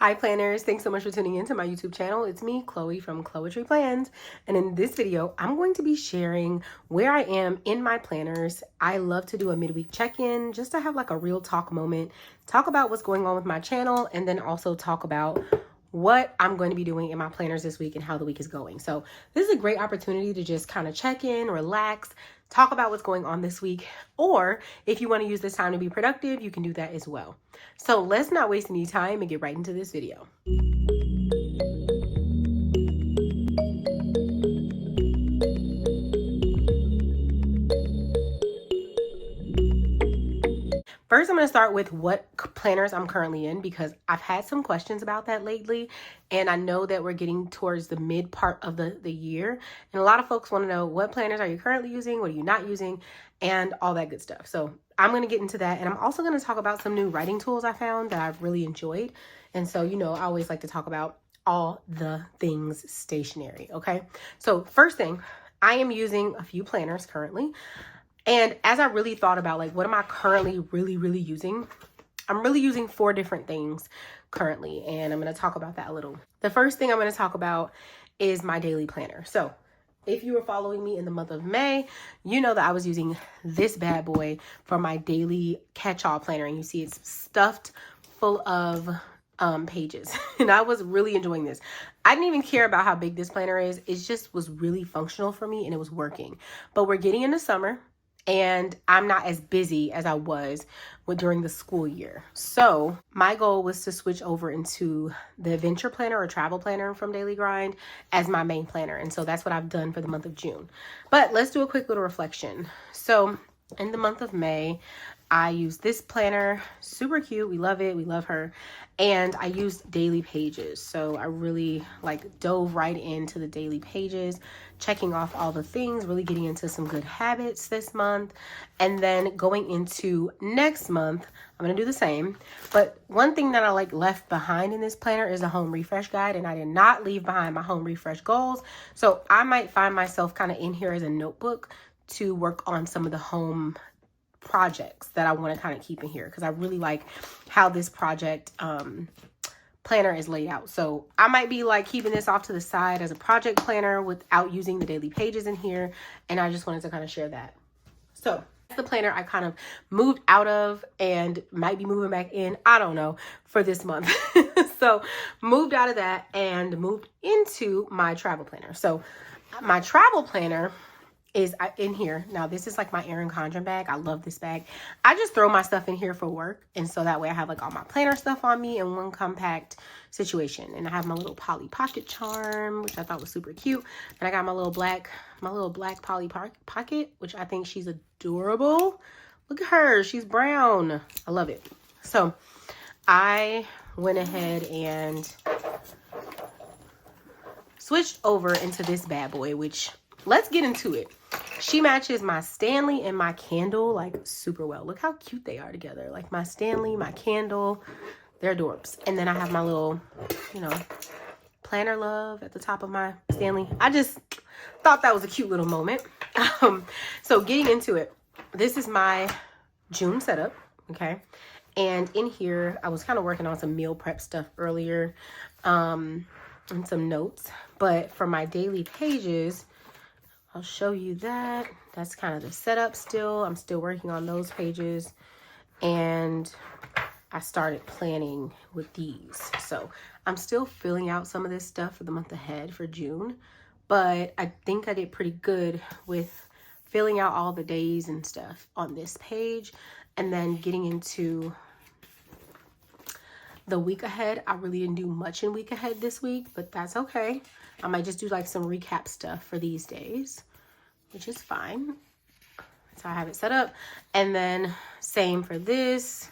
Hi planners, thanks so much for tuning into my YouTube channel. It's me, Chloe from Chloetry Plans. And in this video, I'm going to be sharing where I am in my planners. I love to do a midweek check-in just to have like a real talk moment, talk about what's going on with my channel, and then also talk about what I'm going to be doing in my planners this week and how the week is going. So this is a great opportunity to just kind of check in, relax, talk about what's going on this week. Or if you want to use this time to be productive, you can do that as well. So let's not waste any time and get right into this video. First, I'm going to start with what planners I'm currently in because I've had some questions about that lately. And I know that we're getting towards the mid part of the year. And a lot of folks want to know, what planners are you currently using? What are you not using? And all that good stuff. So I'm going to get into that. And I'm also going to talk about some new writing tools I found that I've really enjoyed. And so, you know, I always like to talk about all the things stationery. Okay. So first thing, I am using a few planners currently. And as I really thought about like, what am I currently really using? I'm really using 4 different things currently. And I'm going to talk about that a little. The first thing I'm going to talk about is my daily planner. So if you were following me in the month of May, you know that I was using this bad boy for my daily catch-all planner. And you see it's stuffed full of pages. And I was really enjoying this. I didn't even care about how big this planner is. It just was really functional for me and it was working. But we're getting into summer. And I'm not as busy as I was during the school year. So my goal was to switch over into the adventure planner or travel planner from Daily Grind as my main planner. And so that's what I've done for the month of June. But let's do a quick little reflection. So in the month of May, I used this planner, super cute. We love it. We love her. And I used daily pages. So I really like dove right into the daily pages, checking off all the things, really getting into some good habits this month. And then going into next month, I'm going to do the same. But one thing that I like left behind in this planner is a home refresh guide. And I did not leave behind my home refresh goals. So I might find myself kind of in here as a notebook to work on some of the home projects that I want to kind of keep in here because I really like how this project planner is laid out. So I might be like keeping this off to the side as a project planner without using the daily pages in here. And I just wanted to kind of share that. So that's the planner I kind of moved out of and might be moving back in, I don't know, for this month. So moved out of that and moved into my travel planner. So my travel planner is in here. Now, this is like my Erin Condren bag. I love this bag. I just throw my stuff in here for work. And so that way I have like all my planner stuff on me in one compact situation. And I have my little Polly pocket charm, which I thought was super cute. And I got my little black Polly pocket, which I think she's adorable. Look at her. She's brown. I love it. So I went ahead and switched over into this bad boy, which let's get into it. She matches my Stanley and my candle like super well. Look how cute they are together. Like my Stanley, my candle, they're adorbs. And then I have my little, you know, planner love at the top of my Stanley. I just thought that was a cute little moment. So getting into it, this is my June setup, okay? And in here, I was kind of working on some meal prep stuff earlier and some notes. But for my daily pages, I'll show you that. That's kind of the setup still. I'm still working on those pages. And I started planning with these. So I'm still filling out some of this stuff for the month ahead for June. But I think I did pretty good with filling out all the days and stuff on this page. And then getting into the week ahead. I really didn't do much in week ahead this week, but that's okay. I might just do like some recap stuff for these days, which is fine. So I have it set up. And then same for this.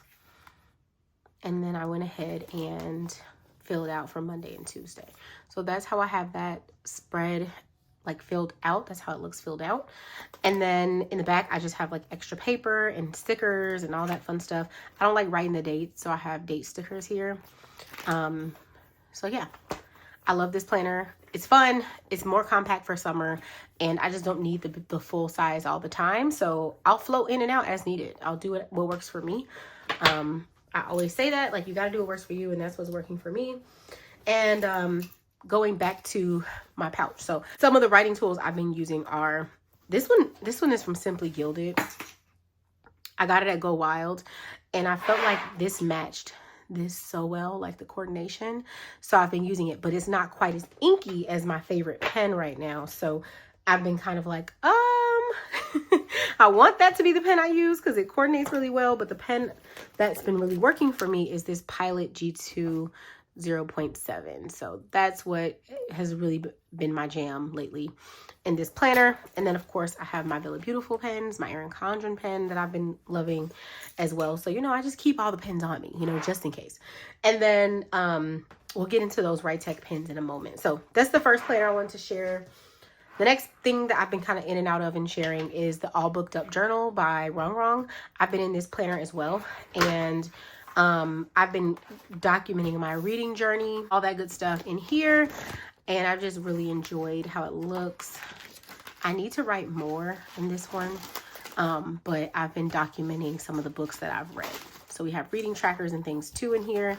And then I went ahead and filled out for Monday and Tuesday. So that's how I have that spread like filled out. That's how it looks filled out. And then in the back, I just have like extra paper and stickers and all that fun stuff. I don't like writing the dates, so I have date stickers here. So yeah, I love this planner. It's fun. It's more compact for summer, and I just don't need the full size all the time. So I'll float in and out as needed. I'll do what works for me. I always say that, like, you got to do what works for you, and that's what's working for me. And going back to my pouch. So some of the writing tools I've been using are this one is from Simply Gilded. I got it at Go Wild, and I felt like this matched this so well, like the coordination. So I've been using it, but it's not quite as inky as my favorite pen right now. So I've been kind of like, I want that to be the pen I use because it coordinates really well. But the pen that's been really working for me is this Pilot G2 0.7. So that's what has really been my jam lately in this planner. And then of course I have my Villa Beautiful pens, my Erin Condren pen that I've been loving as well. So, you know, I just keep all the pens on me, you know, just in case. And then we'll get into those Write-Tech pens in a moment. So that's the first planner I wanted to share. The next thing that I've been kind of in and out of and sharing is the All Booked Up Journal by Rongrong. I've been in this planner as well. And I've been documenting my reading journey, all that good stuff in here. And I've just really enjoyed how it looks. I need to write more in this one. But I've been documenting some of the books that I've read. So we have reading trackers and things too in here.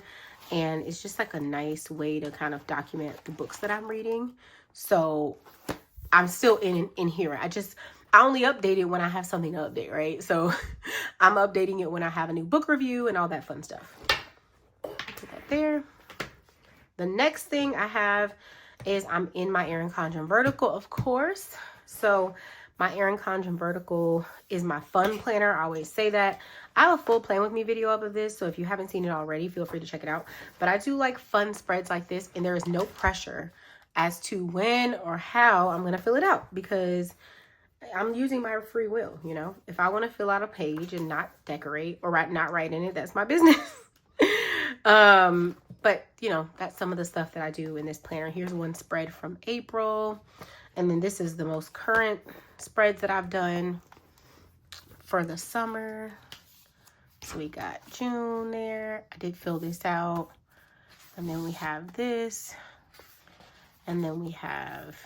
And it's just like a nice way to kind of document the books that I'm reading. So I'm still in here. I only update it when I have something to update, right? So I'm updating it when I have a new book review and all that fun stuff. Put that there. The next thing I have is I'm in my Erin Condren Vertical, of course. So my Erin Condren Vertical is my fun planner. I always say that. I have a full Plan With Me video up of this, so if you haven't seen it already, feel free to check it out. But I do like fun spreads like this, and there is no pressure as to when or how I'm going to fill it out because I'm using my free will, you know. If I want to fill out a page and not decorate or not write in it, that's my business. But, you know, that's some of the stuff that I do in this planner. Here's one spread from April. And then this is the most current spreads that I've done for the summer. So we got June there. I did fill this out. And then we have this. And then we have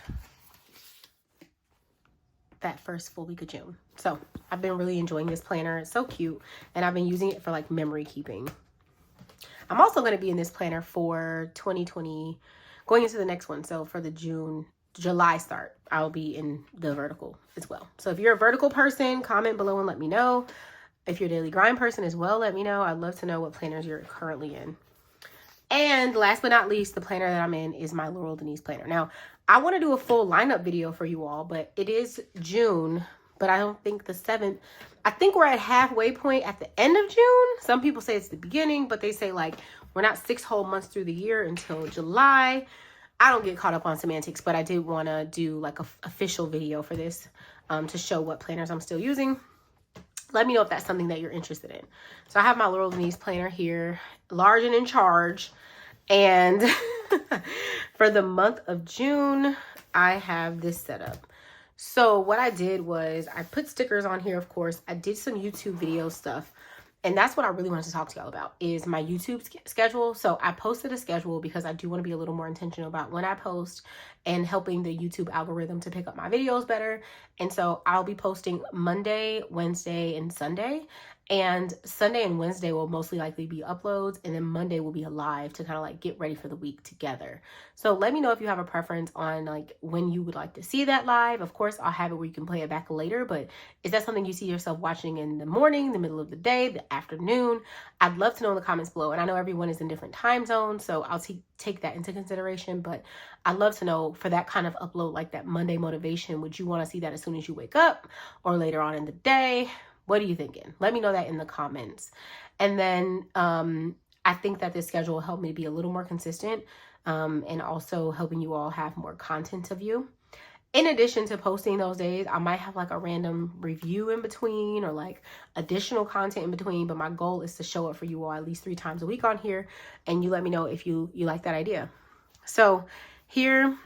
that first full week of June. So I've been really enjoying this planner. It's so cute. And I've been using it for like memory keeping. I'm also going to be in this planner for 2020, going into the next one. So for the July start, I'll be in the vertical as well. So if you're a vertical person, comment below and let me know. If you're a daily grind person as well, let me know. I'd love to know what planners you're currently in. And last but not least, the planner that I'm in is my Laurel Denise planner. Now, I want to do a full lineup video for you all, but it is June, but I don't think the 7th. I think we're at halfway point at the end of June. Some people say it's the beginning, but they say like we're not 6 whole months through the year until July. I don't get caught up on semantics, but I did want to do like a official video for this to show what planners I'm still using. Let me know if that's something that you're interested in. So I have my Laurel Denise planner here, large and in charge. And for the month of June, I have this set up. So what I did was I put stickers on here, of course. I did some YouTube video stuff. And that's what I really wanted to talk to y'all about is my YouTube schedule. So I posted a schedule because I do want to be a little more intentional about when I post and helping the YouTube algorithm to pick up my videos better. And so I'll be posting Monday, Wednesday, and Sunday. And Sunday and Wednesday will mostly likely be uploads. And then Monday will be a live to kind of like get ready for the week together. So let me know if you have a preference on like when you would like to see that live. Of course, I'll have it where you can play it back later. But is that something you see yourself watching in the morning, the middle of the day, the afternoon? I'd love to know in the comments below. And I know everyone is in different time zones, so I'll take that into consideration. But I'd love to know for that kind of upload, like that Monday motivation, would you want to see that as soon as you wake up or later on in the day? What are you thinking? Let me know that in the comments. And then I think that this schedule will help me be a little more consistent and also helping you all have more content to view. In addition to posting those days, I might have like a random review in between or like additional content in between. But my goal is to show up for you all at least 3 times a week on here. And you let me know if you like that idea. So here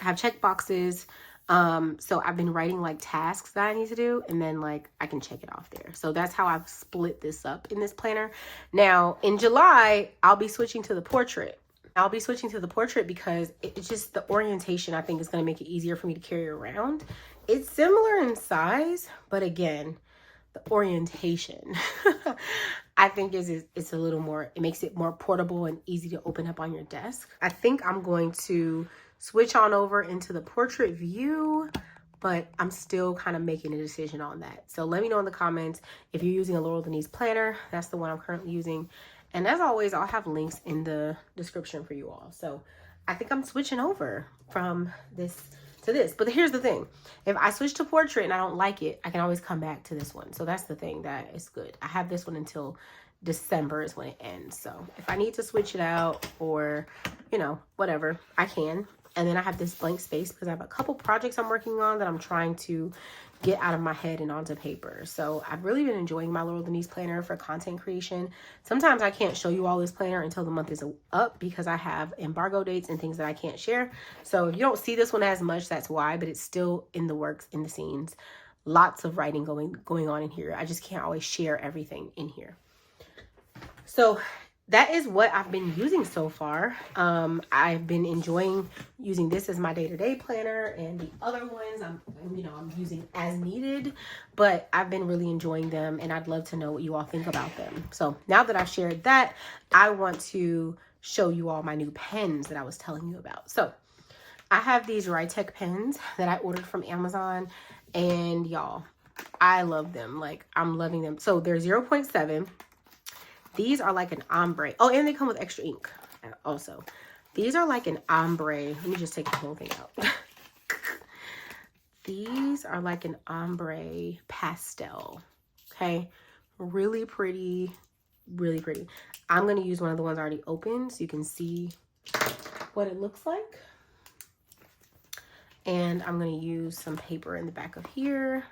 I have check boxes. So I've been writing like tasks that I need to do and then like I can check it off there. So that's how I've split this up in this planner. Now in July, I'll be switching to the portrait. I'll be switching to the portrait because it's just the orientation I think is going to make it easier for me to carry around. It's similar in size, but again, the orientation. I think it's a little more, it makes it more portable and easy to open up on your desk. I think I'm going to switch on over into the portrait view, but I'm still kind of making a decision on that. So let me know in the comments if you're using a Laurel Denise planner. That's the one I'm currently using. And as always, I'll have links in the description for you all. So I think I'm switching over from this to this. But here's the thing. If I switch to portrait and I don't like it, I can always come back to this one. So that's the thing that is good. I have this one until December is when it ends. So if I need to switch it out or, you know, whatever, I can. And then I have this blank space because I have a couple projects I'm working on that I'm trying to get out of my head and onto paper. So I've really been enjoying my Laurel Denise planner for content creation. Sometimes I can't show you all this planner until the month is up because I have embargo dates and things that I can't share. So if you don't see this one as much, that's why, but it's still in the works, in the scenes. Lots of writing going on in here. I just can't always share everything in here. So that is what I've been using so far. I've been enjoying using this as my day-to-day planner, and the other ones I'm using as needed, but I've been really enjoying them, and I'd love to know what you all think about them. So now that I've shared that, I want to show you all my new pens that I was telling you about. So I have these Rytech pens that I ordered from Amazon, and y'all, I love them. Like, I'm loving them. So they're 0.7. These are like an ombre. Oh, and they come with extra ink also. These are like an ombre. Let me just take the whole thing out. These are like an ombre pastel. Okay. Really pretty. Really pretty. I'm going to use one of the ones already opened so you can see what it looks like. And I'm going to use some paper in the back of here.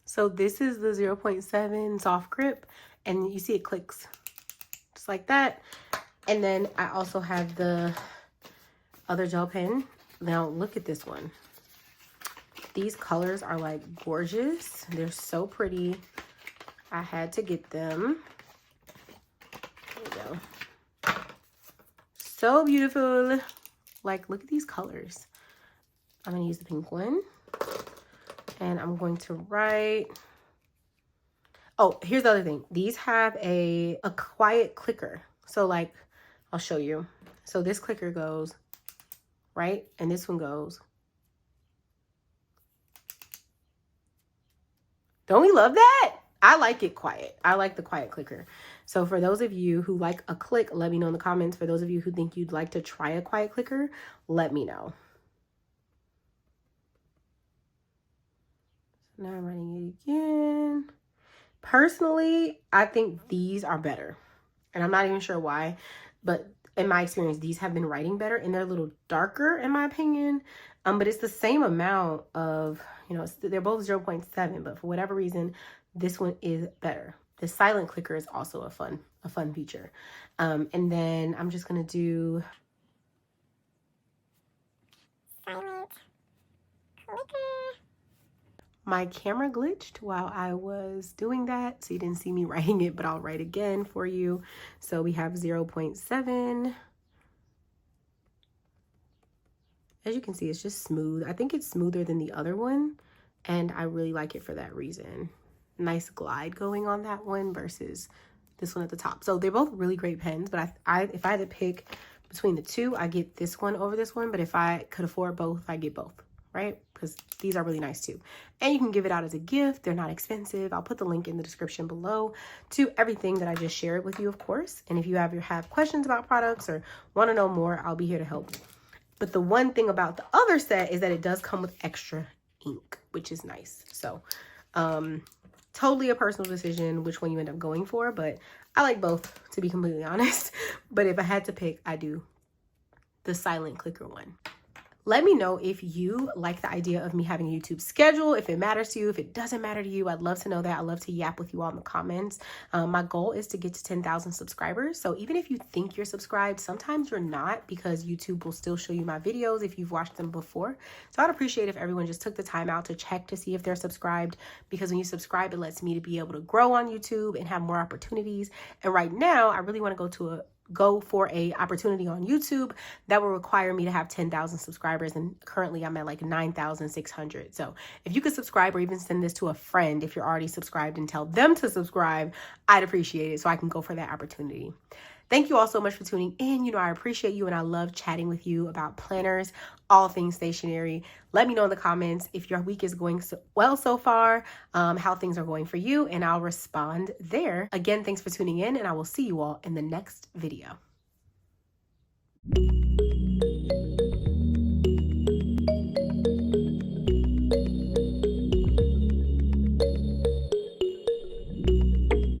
So this is the 0.7 soft grip, and you see it clicks just like that. And then I also have the other gel pen. Now look at this one. These colors are like gorgeous. They're so pretty. I had to get them. There we go. So beautiful. Like, look at these colors. I'm gonna use the pink one. And I'm going to write. Oh, here's the other thing. These have a quiet clicker. So like, I'll show you. So this clicker goes, right? And this one goes. Don't we love that? I like it quiet. I like the quiet clicker. So for those of you who like a click, let me know in the comments. For those of you who think you'd like to try a quiet clicker, let me know. Now I'm writing it again. Personally, I think these are better. And I'm not even sure why, but in my experience, these have been writing better, and they're a little darker in my opinion. But it's the same amount of, you know, they're both 0.7, but for whatever reason, this one is better. The silent clicker is also a fun feature. And then I'm just gonna do silent clicker. My camera glitched while I was doing that, so you didn't see me writing it, but I'll write again for you. So we have 0.7. As you can see, it's just smooth. I think it's smoother than the other one, and I really like it for that reason. Nice glide going on that one versus this one at the top. So they're both really great pens, but if I had to pick between the two, I get this one over this one, but if I could afford both, I get both. Right? Because these are really nice too. And you can give it out as a gift. They're not expensive. I'll put the link in the description below to everything that I just shared with you, of course. And if you have questions about products or want to know more, I'll be here to help. But the one thing about the other set is that it does come with extra ink, which is nice. So totally a personal decision which one you end up going for, but I like both, to be completely honest. But if I had to pick, I do the silent clicker one. Let me know if you like the idea of me having a YouTube schedule, if it matters to you, if it doesn't matter to you. I'd love to know that. I'd love to yap with you all in the comments. My goal is to get to 10,000 subscribers. So even if you think you're subscribed, sometimes you're not, because YouTube will still show you my videos if you've watched them before. So I'd appreciate if everyone just took the time out to check to see if they're subscribed, because when you subscribe, it lets me to be able to grow on YouTube and have more opportunities. And right now, I really want to go to go for a opportunity on YouTube that will require me to have 10,000 subscribers, and currently I'm at like 9,600. So if you could subscribe or even send this to a friend if you're already subscribed and tell them to subscribe, I'd appreciate it so I can go for that opportunity. Thank you all so much for tuning in. You know, I appreciate you and I love chatting with you about planners, all things stationery. Let me know in the comments if your week is going well so far, how things are going for you, and I'll respond there. Again, thanks for tuning in, and I will see you all in the next video.